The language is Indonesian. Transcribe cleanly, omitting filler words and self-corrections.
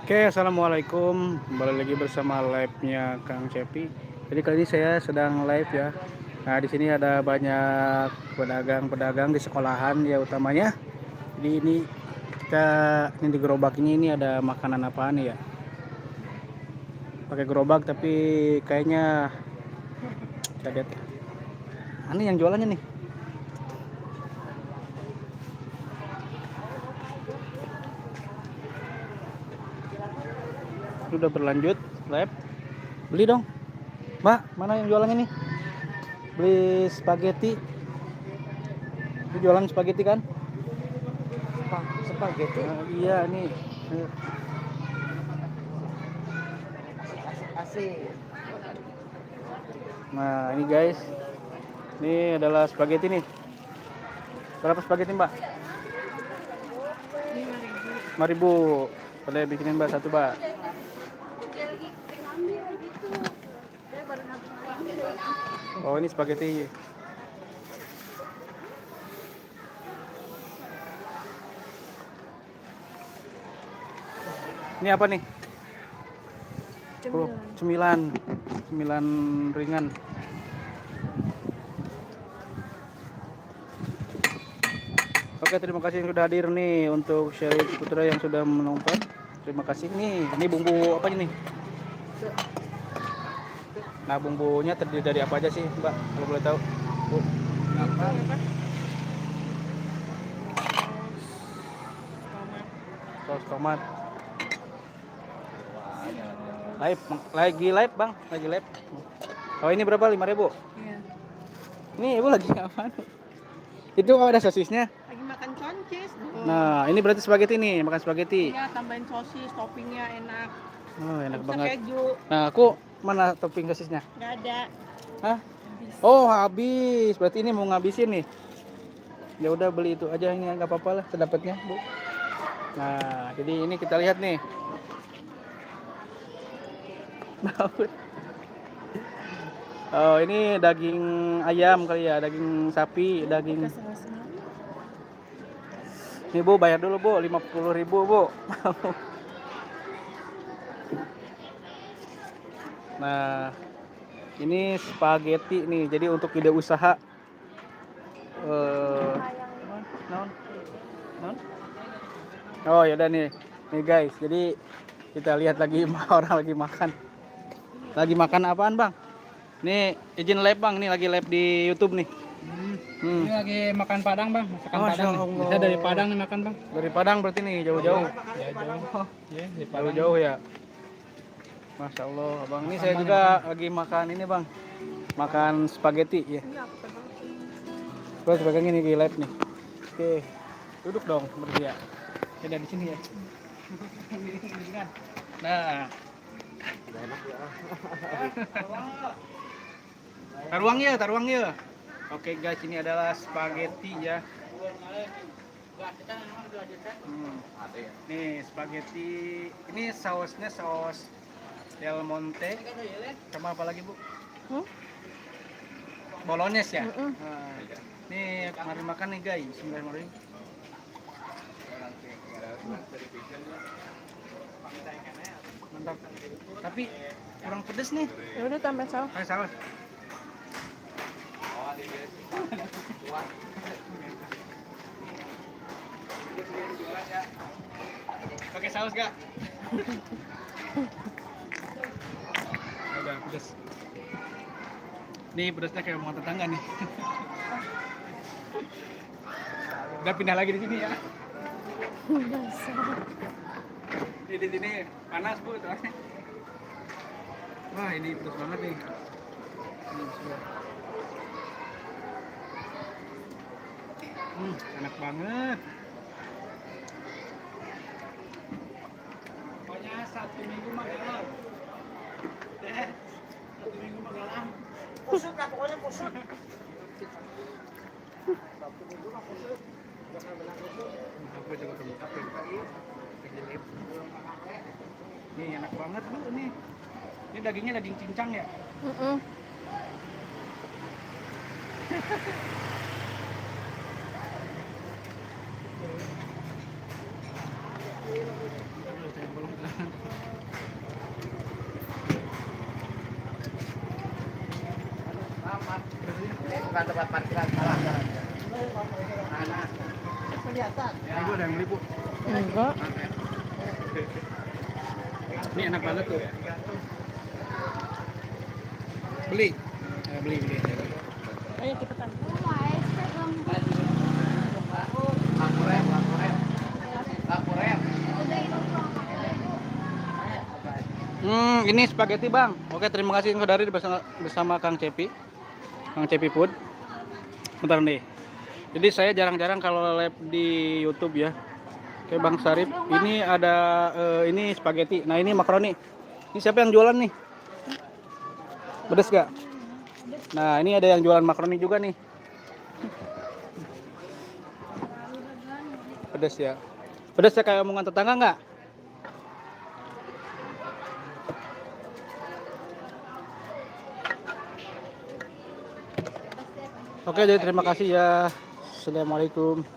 Oke, assalamualaikum. Kembali lagi bersama live-nya Kang Cepi. Jadi kali ini saya sedang live ya. Nah, di sini ada banyak pedagang-pedagang di sekolahan ya utamanya. Jadi ini kita ini di gerobak ini ada makanan apaan nih ya? Pakai gerobak tapi kayaknya kita lihat. Ini yang jualannya nih. Sudah berlanjut live. Beli dong. Mbak, mana yang jualannya nih? Beli spaghetti. Ini jualan spaghetti kan? Spaghetti Iya nih. asik. Nah ini guys, ini adalah spaghetti nih. Berapa spaghetti mbak? 5.000. Boleh bikinin mbak satu mbak. Oh ini spaghetti. Ini apa nih? Oh, cemilan ringan. Oke, terima kasih yang sudah hadir nih untuk Sherry Putra yang sudah menonton. Terima kasih nih. Ini bumbu apa ini? Nah, bumbunya terdiri dari apa aja sih, Mbak? Kalau boleh tahu. Bu. Saus tomat. Lagi live, Bang. Lagi live. Oh, ini berapa? 5.000. Iya. Ini Ibu lagi apa? Itu ada sosisnya. Lagi makan concis. Nah, ini berarti spaghetti nih, makan spaghetti. Iya, tambahin sosis, toppingnya enak. Oh, enak Bisa banget. keju. Nah, aku mana topping sosisnya? Nggak ada. Hah? Oh, habis. Berarti ini mau ngabisin nih. Ya udah beli itu aja, ini nggak apa-apa lah sedapatnya, Bu. Nah, jadi ini kita lihat nih. Oh, ini daging ayam kali ya, daging sapi, daging. Nih Bu, bayar dulu Bu, 50.000 Bu. Nah, ini spaghetti nih, jadi untuk ide usaha. Non, non. Oh ya udah nih guys, jadi kita lihat lagi orang lagi makan. Lagi makan apaan bang? Nih izin live bang, nih lagi live di YouTube nih. Ini lagi makan Padang bang, masakan Masya Padang nih. Allah. Kita dari Padang nih makan bang. Dari Padang berarti nih jauh-jauh. Ya jauh. Ya di Padang. Jauh-jauh ya. Masya Allah, bang. Ini saya juga lagi makan ini bang, makan spaghetti ya. Terus pegang ini di live nih. Oke, duduk dong berdua. Ada di sini ya. Nah, taruang ya. Oke guys, ini adalah spaghetti ya. Nih spaghetti, ini sausnya saus Del Monte. Sama apa lagi bu? Bolognese ya. Nah, nih mari makan nih guys. Bismillahirrahmanirrahim. Mantap. Tapi kurang pedes nih. Ya udah tambah saus. Saus. Pakai saus gak? Udah pedes. Nih pedesnya kayak mau tetangga nih. Udah pindah lagi di sini ya. Di sini panas bu. Wah ini pedes banget nih. Enak banget. Pokoknya 1 minggu mah galau. 1 minggu mah galau. Kusut lah pokoknya kusut. 1 minggu mah kusut. Aku juga belum capek. Nih enak banget Bu nih. Ini dagingnya daging cincang ya. Bukan tempat parkiran salah. Ibu ada yang beli Bu. Enggak. Ini enak banget tuh. Beli. Beli. Ayo cepetan. Laporan. Ini spaghetti Bang. Oke, terima kasih saudari bersama Kang Cepi. Kang Cepi Food. Bentar nih. Jadi saya jarang-jarang kalau live di YouTube ya. Oke Bang Sarip, ini ada ini spaghetti. Nah, ini makaroni. Ini siapa yang jualan nih? Pedes gak? Nah, ini ada yang jualan makaroni juga nih. Pedes ya. Pedes ya kayak omongan tetangga nggak? Oke, jadi terima kasih ya. Assalamualaikum.